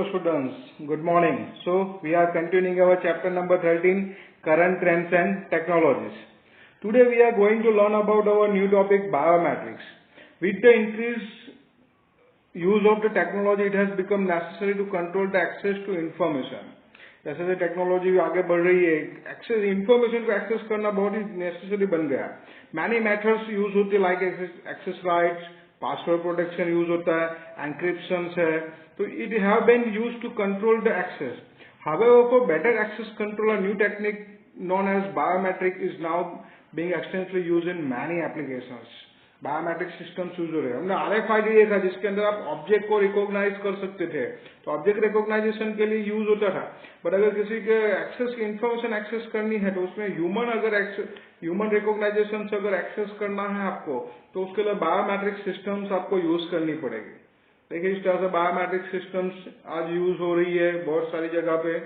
students, good morning. So we are continuing our chapter number 13, current trends and technologies. Today we are going to learn about our new topic, biometrics. With the increased use of the technology, it has become necessary to control the access to information. जैसे जैसे technology आगे बढ़ रही है, access information को access करना बहुत ही necessary बन गया. मैनी मेथड्स यूज होते हैं, like access rights, password protection use होता है, एनक्रिप्शन है, तो it have been use to control the access. However, for better access control, a new technique known as biometric is now being extensively used in many applications. Biometric systems use हो रहे हैं. हमने RFID देखा जिसके अंदर आप object को recognise कर सकते थे, तो ऑब्जेक्ट रिकॉग्नाइजेशन के लिए यूज होता था. बट अगर किसी के एक्सेस की इंफॉर्मेशन एक्सेस करनी है तो उसमें ह्यूमन रिकॉग्नाइजेशन से अगर एक्सेस करना है आपको, तो उसके लिए बायोमेट्रिक सिस्टम्स आपको यूज करनी पड़ेगी. देखिए इस तरह से बायोमेट्रिक सिस्टम्स आज यूज हो रही है बहुत सारी जगह पे.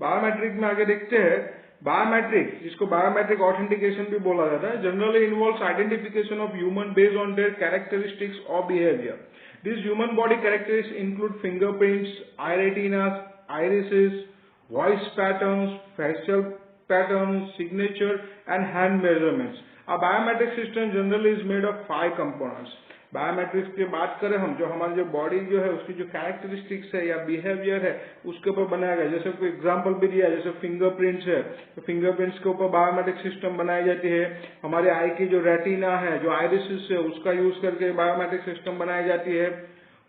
बायोमेट्रिक में आगे देखते हैं. बायोमेट्रिक, जिसको बायोमेट्रिक ऑथेंटिकेशन भी बोला जाता है, generally involves identification of human based on their characteristics और behaviour. This human body characteristics include fingerprints, eye retinas, irises, voice patterns, facial patterns, signature and hand measurements. A biometric system generally is made of 5 components. Biometrics की बात करें हम, जो हमारी जो body जो है उसकी जो कैरेक्टरिस्टिक्स है या बिहेवियर है उसके ऊपर बनाया गया. जैसे कोई एग्जांपल भी दिया, जैसे फिंगरप्रिंट्स है, तो फिंगरप्रिंट्स के ऊपर बायोमेट्रिक सिस्टम बनाई जाती है. हमारे आई की जो रेटिना है, जो आइरिस है, उसका यूज करके बायोमेट्रिक सिस्टम बनाई जाती है.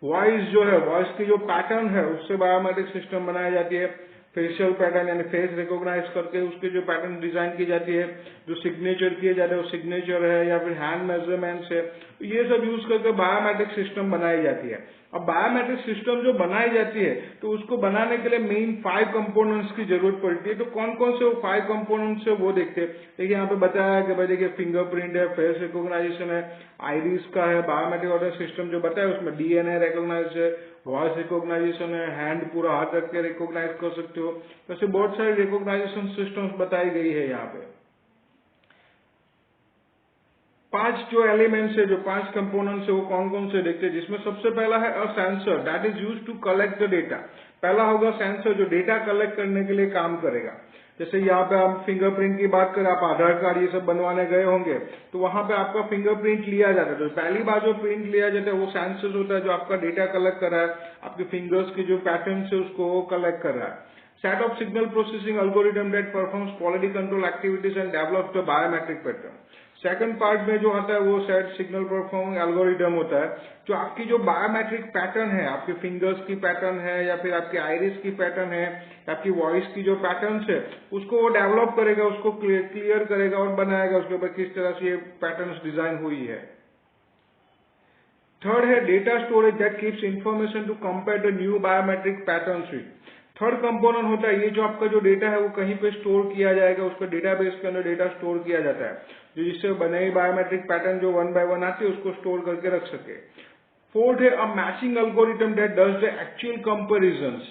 वॉइस जो है, वॉइस की जो पैटर्न है उससे बायोमेट्रिक सिस्टम बनाई जाती है. फेशियल पैटर्न यानी फेस रिकॉग्नाइज करके उसके जो पैटर्न डिजाइन की जाती है. जो सिग्नेचर किए जाते हैं वो सिग्नेचर है, या फिर हैंड मेजरमेंट्स है, ये सब यूज करके बायोमेट्रिक सिस्टम बनाई जाती है. अब बायोमेट्रिक सिस्टम जो बनाई जाती है तो उसको बनाने के लिए मेन 5 कंपोनेंट्स की जरूरत पड़ती है. तो कौन कौन से वो 5 कंपोनेंट्स है वो देखते हैं. देखिए यहाँ पे बताया है कि भाई देखिए फिंगरप्रिंट है, फेस रिकॉग्नाइजेशन है, आइरिस का है, बायोमेट्रिक ऑर्डर सिस्टम जो बताया उसमें डीएनए रिकॉग्नाइज है, वॉइस रिकॉग्नाइजेशन है, हैंड पूरा हाथ रख के रिकॉग्नाइज कर सकते हो. वैसे बहुत सारी रिकॉग्नाइजेशन सिस्टम्स बताई गई है. यहाँ पे 5 जो एलिमेंट्स है, जो 5 कंपोनेंट्स है, वो कौन कौन से देखते हैं. जिसमें सबसे पहला है a sensor that is used to collect the data. पहला होगा सेंसर जो डेटा कलेक्ट करने के लिए काम करेगा. जैसे यहाँ पे आप फिंगरप्रिंट की बात करें, आप आधार कार्ड ये सब बनवाने गए होंगे तो वहां पे आपका फिंगरप्रिंट लिया जाता है. तो पहली बार जो प्रिंट लिया जाता है वो सेंसर होता है जो आपका डेटा कलेक्ट कर रहा है, आपके फिंगर्स की जो पैटर्न है उसको वो कलेक्ट कर रहा है. Set of signal processing algorithm that performs quality control activities and develops the biometric pattern. Second part में जो आता है वो सेट सिग्नल परफॉर्मिंग एल्गोरिथम होता है, जो आपकी जो बायोमेट्रिक पैटर्न है, आपके फिंगर्स की पैटर्न है या फिर आपकी आइरिस की पैटर्न है, आपकी वॉइस की जो पैटर्न्स है, उसको वो डेवलप करेगा, उसको क्लियर करेगा और बनाएगा उसके ऊपर किस तरह से ये पैटर्न्स डिजाइन हुई है. थर्ड है data storage that keeps information to compare the new biometric patterns with. Third component होता है ये जो आपका जो डेटा है वो कहीं पे स्टोर किया जाएगा, उसका डेटाबेस के अंदर डेटा स्टोर किया जाता है, जो जिससे बने बायोमेट्रिक पैटर्न जो 1 बाय 1 आती है उसको स्टोर करके रख सके. फोर्थ है अ matching algorithm that does the actual comparisons.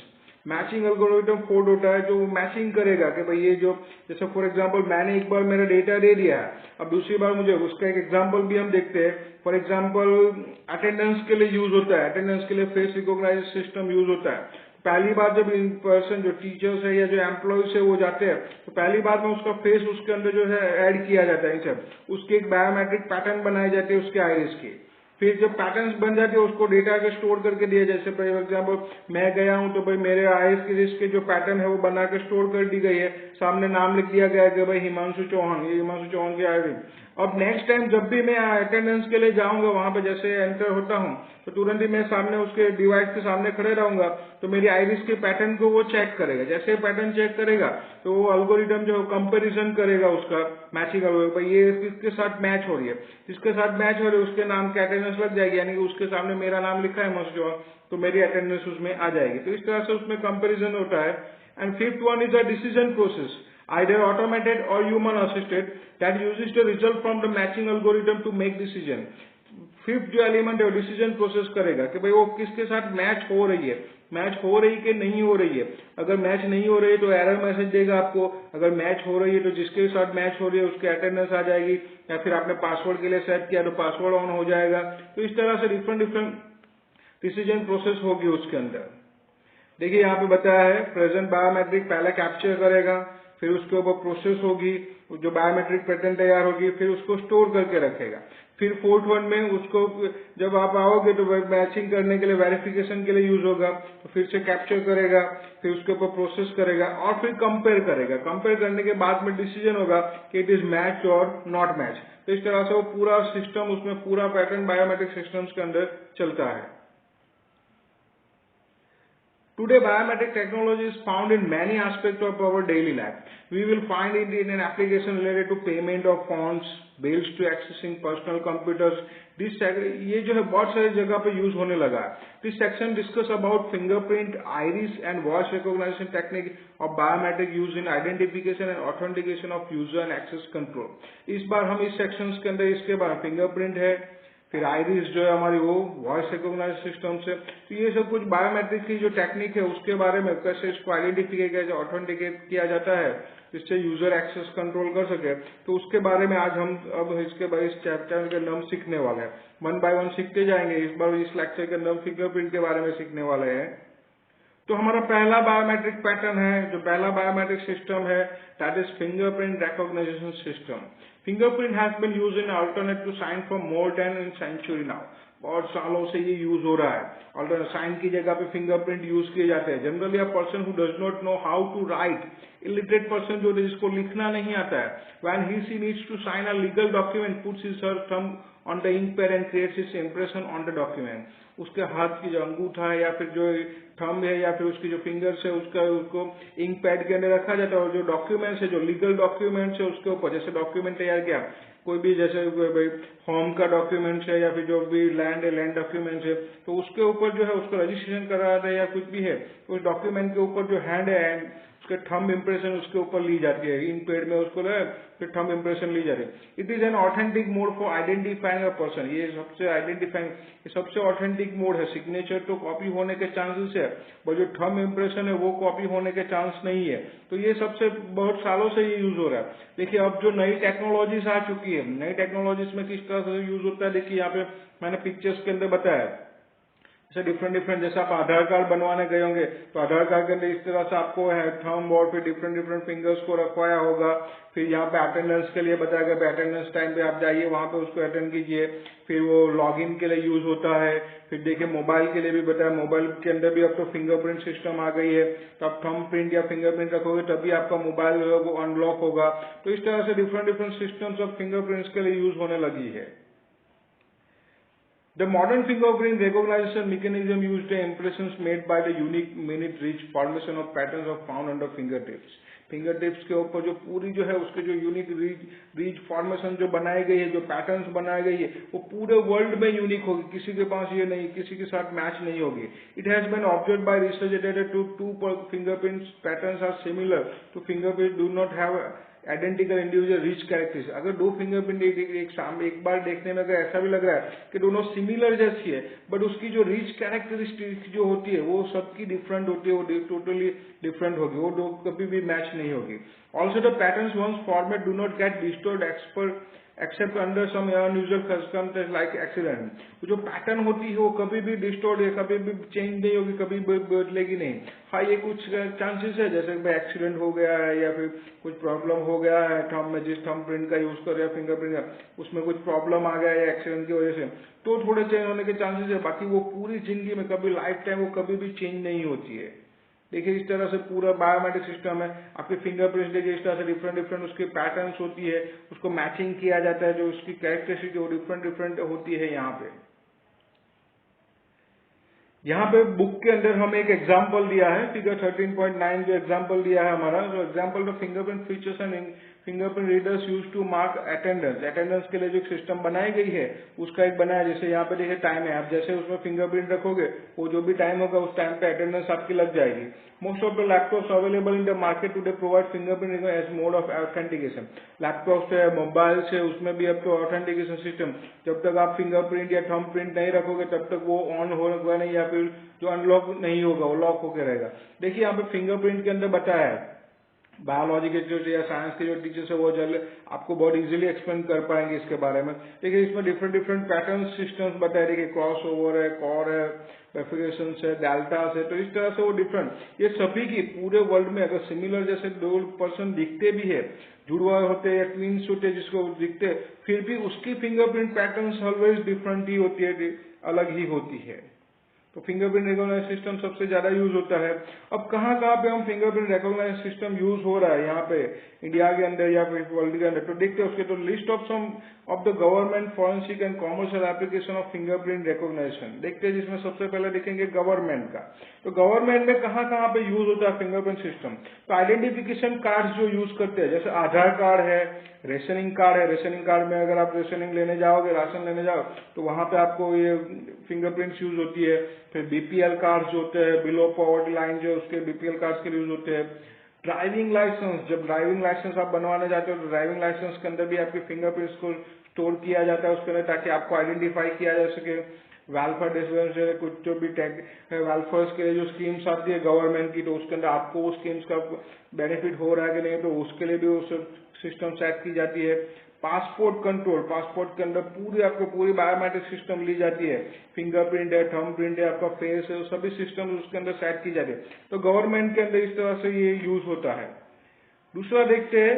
Matching algorithm fourth होता है जो मैचिंग करेगा कि भाई ये जो, जैसे फॉर एग्जांपल मैंने एक बार मेरा डेटा दे दिया है, अब दूसरी बार मुझे उसका एक एग्जांपल भी हम देखते हैं. फॉर एग्जांपल अटेंडेंस के लिए यूज होता है, अटेंडेंस के लिए फेस रिकॉग्नाइज सिस्टम यूज होता है. पहली बार जब इन पर्सन जो टीचर्स है या जो एम्प्लॉयज है वो जाते हैं तो पहली बार में उसका फेस उसके अंदर जो है ऐड किया जाता है. सब उसकी एक बायोमेट्रिक पैटर्न बनाई जाती है उसके आइरिस की. फिर जब पैटर्न्स बन जाते हैं उसको डेटा के स्टोर करके दिया. जैसे फॉर एग्जाम्पल मैं गया हूं तो भाई मेरे आइरिस की के जो पैटर्न है वो बना के स्टोर कर दी गई है, सामने नाम लिख दिया गया है कि भाई हिमांशु चौहान, ये हिमांशु चौहान की आइरिस. अब नेक्स्ट टाइम जब भी मैं अटेंडेंस के लिए जाऊंगा वहां पे जैसे एंटर होता हूं तो तुरंत ही मैं सामने उसके डिवाइस के सामने खड़े रहूंगा तो मेरी आइरिस के पैटर्न को वो चेक करेगा. जैसे पैटर्न चेक करेगा तो वो एल्गोरिथम जो कंपैरिजन करेगा उसका मैचिंग भाई ये किसके साथ मैच हो रही है, जिसके साथ मैच हो रही है उसके नाम की अटेंडेंस लग जाएगी, यानी कि उसके सामने मेरा नाम लिखा है मसजो तो मेरी अटेंडेंस उसमें आ जाएगी. तो इस तरह से उसमें कंपेरिजन होता है. And fifth one is a decision process, either automated or human assisted, that uses the result from the matching algorithm to make decision. Fifth जो एलिमेंट है वो डिसीजन प्रोसेस करेगा कि भाई वो किसके साथ मैच हो रही है, मैच हो रही कि नहीं हो रही है. अगर मैच नहीं हो रही है तो एरर मैसेज देगा आपको, अगर मैच हो रही है तो जिसके साथ मैच हो रही है उसकी अटेंडेंस आ जाएगी, या फिर आपने पासवर्ड के लिए सेट किया तो पासवर्ड ऑन हो जाएगा. तो इस तरह से डिफरेंट डिफरेंट डिसीजन प्रोसेस होगी उसके अंदर. देखिए यहाँ पे बताया है प्रेजेंट बायोमेट्रिक पहले कैप्चर करेगा, फिर उसके ऊपर प्रोसेस होगी, जो बायोमेट्रिक पैटर्न तैयार होगी, फिर उसको स्टोर करके रखेगा। फिर फोर्थ वन में उसको जब आप आओगे तो मैचिंग करने के लिए, वेरिफिकेशन के लिए यूज होगा, तो फिर से कैप्चर करेगा, फिर उसके ऊपर प्रोसेस करेगा और फिर कंपेयर करेगा। कंपेयर करने के बाद में डिसीजन होगा कि इट इज मैच और नॉट मैच। तो इस तरह से वो पूरा सिस्टम, उसमें पूरा पैटर्न बायोमेट्रिक सिस्टम्स के अंदर चलता है। Today, biometric technology is found in many aspects of our daily life. We will find it in an application related to payment of funds, bills to accessing personal computers. ये जो है बहुत सारी जगह पे यूज होने लगा है। This section discuss about fingerprint, iris and voice recognition technique of biometric use in identification and authentication of user and access control. इस बार हम इस सेक्शंस के अंदर इसके बाद फिंगरप्रिंट है, फिर आइरिस जो है हमारी वो वॉइस रिकॉग्नाइज सिस्टम से, तो ये सब कुछ बायोमेट्रिक की जो टेक्निक है उसके बारे में, कैसे इसको आइडेंटिफाई किया, ऑथेंटिकेट किया जाता है जिससे यूजर एक्सेस कंट्रोल कर सके, तो उसके बारे में आज हम अब इसके बाद इस चैप्टर के अंदर हम सीखने वाले हैं। वन बाय वन सीखते जाएंगे। इस बार इस लेक्चर के अंदर हम फिंगरप्रिंट के बारे में सीखने वाले हैं। तो हमारा पहला बायोमेट्रिक पैटर्न है, जो पहला बायोमेट्रिक सिस्टम है, that is fingerprint recognition system. Fingerprint has been used in alternate to sign for more than in century now. बहुत सालों से ये यूज हो रहा है। और साइन की जगह पे फिंगरप्रिंट यूज किए जाते हैं। Generally a person who does not know how to write, illiterate person जो जिसको लिखना नहीं आता है, when he she needs to sign a legal document, puts his her thumb on the ink pad and creates his impression on the document. उसके हाथ की जो अंगूठा है या फिर जो थंब है या फिर उसकी जो फिंगर्स है उसको इंक पैड के अंदर रखा जाता है, और जो डॉक्यूमेंट्स है, जो लीगल डॉक्यूमेंट्स है उसके ऊपर, जैसे डॉक्यूमेंट तैयार किया, कोई भी जैसे होम का डॉक्यूमेंट्स है या फिर जो भी लैंड है, लैंड डॉक्यूमेंट्स है, तो उसके ऊपर जो है उसको रजिस्ट्रेशन करा रहा है या कुछ भी है, तो उस डॉक्यूमेंट के ऊपर जो हैंड है, उसके थंब इंप्रेशन उसके ऊपर ली जाती है, इंक पैड में उसको फिर थंब इंप्रेशन ली जाती है। It is an authentic mode for identifying a person. ये सबसे ऑथेंटिक मोड है। सिग्नेचर तो कॉपी होने के चांसेस है, पर जो थंब इंप्रेशन है वो कॉपी होने के चांस नहीं है। तो ये सबसे बहुत सालों से ये यूज हो रहा है। देखिए अब जो नई टेक्नोलॉजीज आ चुकी है, नई टेक्नोलॉजीज में किस तरह से यूज होता है, देखिए यहाँ पे मैंने पिक्चर्स के अंदर बताया, जैसे डिफरेंट जैसे आप आधार कार्ड बनवाने गए होंगे तो आधार कार्ड के अंदर इस तरह से आपको थंब और फिर डिफरेंट फिंगर्स को रखवाया होगा। फिर यहाँ पे अटेंडेंस के लिए बताया गया, अटेंडेंस टाइम पे आप जाइए, वहां पे उसको अटेंड कीजिए। फिर वो लॉगिन के लिए यूज होता है। फिर देखिए मोबाइल के लिए भी बताया, मोबाइल के अंदर भी अब तो फिंगरप्रिंट सिस्टम आ गई है, तो आप थंब प्रिंट या फिंगरप्रिंट रखोगे तभी आपका मोबाइल जो है वो अनलॉक होगा। तो इस तरह से डिफरेंट सिस्टम्स ऑफ फिंगरप्रिंट्स के लिए यूज होने लगी है। The modern fingerprint recognition mechanism used the impressions made by the unique minute reach formation of patterns of found under fingertips. Fingertips के ऊपर जो पूरी जो है उसके जो यूनिक रीच फॉर्मेशन जो बनाई गई है, जो पैटर्न्स बनाई गई है, वो पूरे वर्ल्ड में यूनिक होगी। किसी के पास ये नहीं, किसी के साथ मैच नहीं होगी। It has been observed by research data two fingerprint patterns are similar to fingerprint do not have identical individual ridge characteristics. अगर दो फिंगरप्रिंट एक बार देखने में अगर ऐसा भी लग रहा है कि दोनों सिमिलर जैसी है, बट उसकी जो रिच कैरेक्टरिस्टिक्स जो होती है वो सबकी डिफरेंट होती है, वो टोटली डिफरेंट होगी, वो कभी भी मैच नहीं होगी। Also the patterns once format do not get distorted except under some unusual circumstance like accident. जो पैटर्न होती है वो कभी भी डिस्टोर्ड है, कभी भी चेंज नहीं होगी, कभी बदलेगी नहीं। हाँ, ये कुछ चांसेस है, जैसे कि एक्सीडेंट हो गया है या फिर कुछ प्रॉब्लम हो गया है थंब में, जिस थंब प्रिंट का यूज कर रहे हैं फिंगरप्रिंट का, उसमें कुछ प्रॉब्लम आ गया है एक्सीडेंट की वजह से, तो थोड़े चेंज होने के चांसेस है। बाकी वो पूरी जिंदगी में कभी लाइफ टाइम वो कभी भी चेंज नहीं होती है। देखिए इस तरह से पूरा बायोमेट्रिक सिस्टम है। आपके फिंगरप्रिंट देखिए इस तरह से डिफरेंट उसकी पैटर्न्स होती है, उसको मैचिंग किया जाता है, जो उसकी कैरेक्टरिस्टिक वो डिफरेंट होती है। यहाँ पे बुक के अंदर हमें एक एग्जाम्पल दिया है, फिगर 13.9 जो एग्जाम्पल दिया है हमारा, जो example of fingerprint features and fingerprint readers use to mark attendance के लिए जो सिस्टम बनाई गई है उसका एक बनाया। जैसे यहाँ पे देखिए टाइम है, आप जैसे उसमें फिंगरप्रिंट रखोगे वो जो भी टाइम होगा उस टाइम पे अटेंडेंस आपकी लग जाएगी। Most of the laptops available in the market today provide fingerprint as mode of authentication. Laptops है, मोबाइल है, उसमें भी अब तो ऑथेंटिकेशन सिस्टम, जब तक आप फिंगरप्रिंट या थंब प्रिंट नहीं रखोगे तब तक वो ऑन होगा नहीं, या फिर जो अनलॉक नहीं होगा वो लॉक होकर रहेगा। देखिए यहाँ पे फिंगरप्रिंट के अंदर बताया है, बायोलॉजी के जो या साइंस के जो टीचर्स है वो जल्द आपको बहुत इजीली एक्सप्लेन कर पाएंगे इसके बारे में। देखिए इसमें डिफरेंट डिफरेंट पैटर्न सिस्टम्स बताए, देखिए क्रॉस ओवर है, कॉर है, रेफ्रिजरेशन है, डेल्टास है, तो इस तरह से वो डिफरेंट ये सभी की पूरे वर्ल्ड में अगर सिमिलर जैसे दो पर्सन दिखते भी है, जुड़वा होते या ट्विंस होते जिसको दिखते, फिर भी उसकी फिंगरप्रिंट पैटर्न ऑलवेज डिफरेंट ही होती है, अलग ही होती है। तो फिंगरप्रिंट रिकॉग्नाइज सिस्टम सबसे ज्यादा यूज होता है। अब कहाँ कहाँ पे हम फिंगरप्रिंट रिकॉग्नाइज सिस्टम यूज हो रहा है यहाँ पे इंडिया के अंदर या फिर वर्ल्ड के अंदर, तो देखते हैं उसके तो list of some of the government forensic and commercial application of fingerprint recognition देखते हैं, जिसमें सबसे पहले देखेंगे गवर्नमेंट का। तो गवर्नमेंट में कहाँ कहाँ पे यूज होता है फिंगरप्रिंट सिस्टम, तो आइडेंटिफिकेशन कार्ड जो यूज करते हैं, जैसे आधार कार्ड है, रेशनिंग कार्ड है, रेशनिंग कार्ड में अगर आप रेशनिंग लेने जाओगे, राशन लेने जाओ, तो वहां पे आपको ये फिंगरप्रिंट्स यूज होती है। फिर बीपीएल कार्ड जो होते हैं, बिलो पॉवर्टी लाइन जो उसके बीपीएल कार्ड के लिए यूज होते हैं। ड्राइविंग लाइसेंस, जब ड्राइविंग लाइसेंस आप बनवाने जाते हो तो ड्राइविंग लाइसेंस के अंदर भी आपके फिंगरप्रिंट्स को स्टोर किया जाता है उसके अंदर, ताकि आपको आइडेंटिफाई किया जा सके। वेलफेयर डिस्पेंसरी कुछ जो भी वेलफेयर के लिए जो स्कीम्स आती है गवर्नमेंट की, तो उसके अंदर आपको उस स्कीम्स का बेनिफिट हो रहा है कि नहीं, तो उसके लिए भी उस सिस्टम सेट की जाती है। पासपोर्ट कंट्रोल, पासपोर्ट के अंदर पूरी आपको पूरी बायोमेट्रिक सिस्टम ली जाती है, फिंगरप्रिंट है, थंब प्रिंट है, आपका फेस है, सभी सिस्टम उसके अंदर सेट की जाती है। तो गवर्नमेंट के अंदर इस तरह से ये यूज होता है। दूसरा देखते हैं,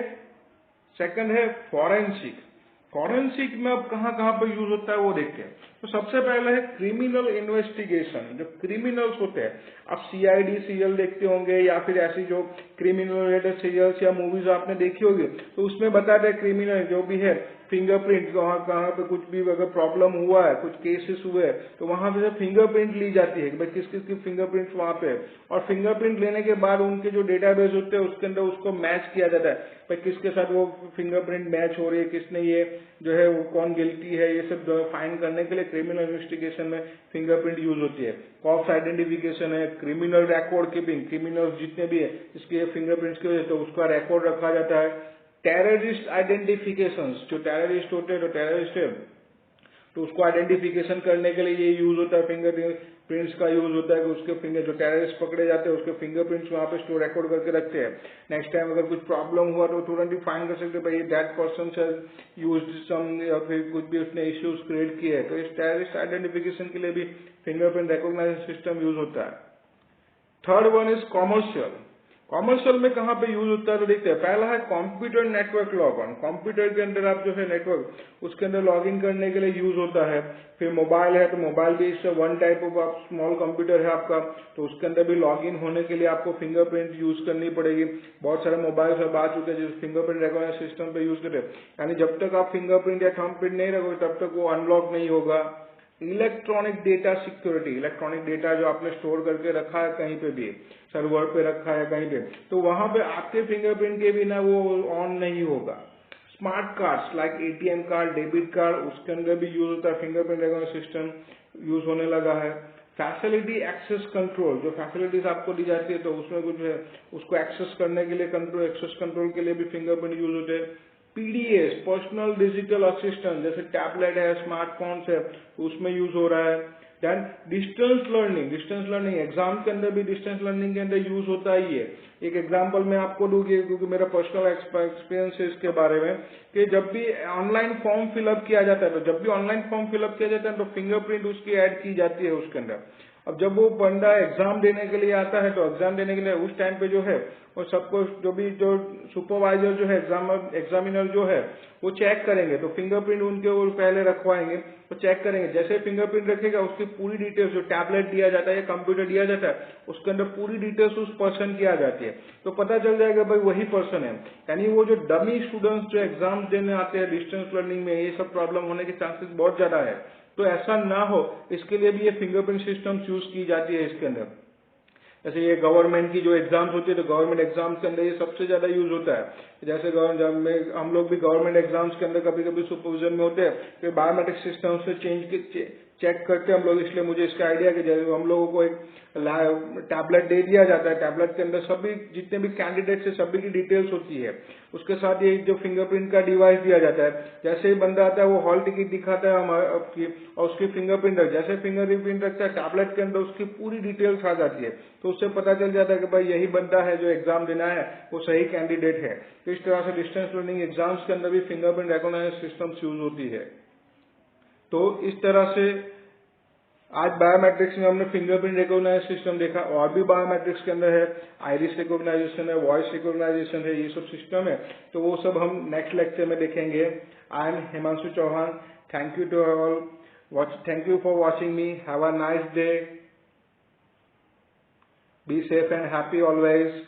सेकंड है फॉरेंसिक। फॉरेंसिक में अब कहाँ कहाँ पर यूज होता है वो देखते हैं। तो सबसे पहले है क्रिमिनल इन्वेस्टिगेशन, जो क्रिमिनल्स होते हैं, आप सीआईडी सीरियल देखते होंगे या फिर ऐसी जो क्रिमिनल रिलेटेड सीरियल्स या मूवीज आपने देखी होगी, तो उसमें बताते हैं क्रिमिनल जो भी है फिंगरप्रिंट, कहाँ पे कुछ भी अगर प्रॉब्लम हुआ है, कुछ केसेस हुए हैं, तो वहां पे फिंगरप्रिंट ली जाती है कि भाई किस किस की फिंगरप्रिंट वहां पे है, और फिंगरप्रिंट लेने के बाद उनके जो डेटाबेस होते हैं उसके अंदर उसको मैच किया जाता है, भाई किसके साथ वो फिंगरप्रिंट मैच हो रही है, किसने ये जो है वो कौन गिल्टी है, ये सब फाइंड करने के लिए क्रिमिनल इन्वेस्टिगेशन में फिंगरप्रिंट यूज होती है। कॉप्स आइडेंटिफिकेशन है, क्रिमिनल रिकॉर्ड कीपिंग, क्रिमिनल जितने भी है इसके फिंगरप्रिंट्स की वजह से तो उसका रिकॉर्ड रखा जाता है। टेररिस्ट आइडेंटिफिकेशन, जो टेररिस्ट होते हैं, तो टेररिस्ट है तो उसको आइडेंटिफिकेशन करने के लिए ये यूज होता है, फिंगरप्रिंट्स का यूज होता है कि उसके फिंगर जो टेररिस्ट पकड़े जाते हैं उसके फिंगरप्रिंट्स वहां पे स्टोर रिकॉर्ड करके रखते हैं। नेक्स्ट टाइम अगर कुछ प्रॉब्लम हुआ तो तुरंत ही फाइंड कर सकते हैं भाई दैट पर्सन हैज यूज्ड सम, या फिर कुछ भी उसने इश्यूज क्रिएट किए हैं, तो इस टेररिस्ट आइडेंटिफिकेशन के लिए भी फिंगरप्रिंट रिकॉग्निशन सिस्टम यूज होता है। Third one is commercial. Commercial में कहाँ पे यूज होता है तो देखते हैं, पहला है computer network log on. Computer के अंदर आप जो है नेटवर्क उसके अंदर लॉग इन करने के लिए यूज होता है। फिर मोबाइल है तो मोबाइल भी इससे वन टाइप ऑफ आप स्मॉल कंप्यूटर है आपका, तो उसके अंदर भी लॉग इन होने के लिए आपको फिंगरप्रिंट यूज करनी पड़ेगी। बहुत सारे मोबाइल अब आ चुके हैं जो फिंगरप्रिंट रिकॉग्निशन सिस्टम पे यूज करते हैं, यानी जब तक आप फिंगरप्रिंट या थंब प्रिंट नहीं रखोगे तब तक वो अनलॉक नहीं होगा। Electronic data security, electronic data जो आपने स्टोर करके रखा है कहीं पे भी, सर्वर पे रखा है कहीं पे, तो वहां पे आपके फिंगरप्रिंट के बिना वो ऑन नहीं होगा। Smart cards like ATM card, debit card, उसके अंदर भी यूज होता है फिंगरप्रिंट रिकॉग्निशन सिस्टम यूज होने लगा है। फैसिलिटी एक्सेस कंट्रोल, जो फैसिलिटीज आपको दी जाती है तो उसमें कुछ है उसको एक्सेस करने के लिए कंट्रोल, एक्सेस कंट्रोल के लिए भी फिंगरप्रिंट यूज होते हैं। पीडीएस, पर्सनल डिजिटल असिस्टेंट, जैसे टैबलेट है, स्मार्टफोन्स है, उसमें यूज हो रहा है। Then distance learning, distance learning exam के अंदर भी डिस्टेंस लर्निंग के अंदर यूज होता ही है। एक एग्जांपल मैं आपको दूंगी क्योंकि मेरा पर्सनल एक्सपीरियंस है इसके बारे में, कि जब भी ऑनलाइन फॉर्म फिलअप किया जाता है, तो जब भी ऑनलाइन फॉर्म फिलअप किया जाता है तो फिंगरप्रिंट उसकी ऐड की जाती है उसके अंदर। अब जब वो बंदा एग्जाम देने के लिए आता है तो एग्जाम देने के लिए उस टाइम पे जो है वो सबको जो सुपरवाइजर जो है एग्जामिनर जो है वो चेक करेंगे, तो फिंगरप्रिंट उनके वो पहले रखवाएंगे, तो चेक करेंगे, जैसे फिंगरप्रिंट रखेगा उसकी पूरी डिटेल्स, जो टैबलेट दिया जाता है या कंप्यूटर दिया जाता है उसके अंदर पूरी डिटेल्स उस पर्सन की आ जाती है, तो पता चल जाएगा भाई वही पर्सन है। यानी वो जो डमी स्टूडेंट्स जो एग्जाम देने आते हैं डिस्टेंस लर्निंग में, ये सब प्रॉब्लम होने के चांसेस बहुत ज्यादा है, तो ऐसा ना हो इसके लिए भी ये फिंगरप्रिंट सिस्टम यूज की जाती है इसके अंदर। जैसे ये गवर्नमेंट की जो एग्जाम्स होती है तो गवर्नमेंट एग्जाम्स के अंदर ये सबसे ज्यादा यूज होता है। जैसे हम लोग भी गवर्नमेंट एग्जाम्स के अंदर कभी कभी सुपरविजन में होते हैं, फिर बायोमेट्रिक सिस्टम से चेक करते हैं हम लोग, इसलिए मुझे इसका आइडिया कि जैसे हम लोगों को एक टैबलेट दे दिया जाता है, टैबलेट के अंदर सभी जितने भी कैंडिडेट्स है सभी की डिटेल्स होती है, उसके साथ ये जो फिंगरप्रिंट का डिवाइस दिया जाता है, जैसे ही बंदा आता है वो हॉल टिकट दिखाता है आपकी और उसकी फिंगरप्रिंट रख, जैसे फिंगरप्रिंट रखता है टैबलेट के अंदर उसकी पूरी डिटेल्स आ जाती है, तो उससे पता चल जाता है कि भाई यही बंदा है जो एग्जाम देना है, वो सही कैंडिडेट है। तो इस तरह से डिस्टेंस लर्निंग एग्जाम्स के अंदर भी फिंगरप्रिंट रिकॉग्निशन सिस्टम्स यूज होती है। तो इस तरह से आज बायोमेट्रिक्स में हमने फिंगरप्रिंट रिकॉग्नाइजेशन सिस्टम देखा, और भी बायोमेट्रिक्स के अंदर है, आइरिस रिकॉग्नाइजेशन है, वॉइस रिकॉग्नाइजेशन है, ये सब सिस्टम है, तो वो सब हम नेक्स्ट लेक्चर में देखेंगे। I am Himanshu Chauhan, thank you to all, thank you for watching me, have a nice day, be safe and happy always.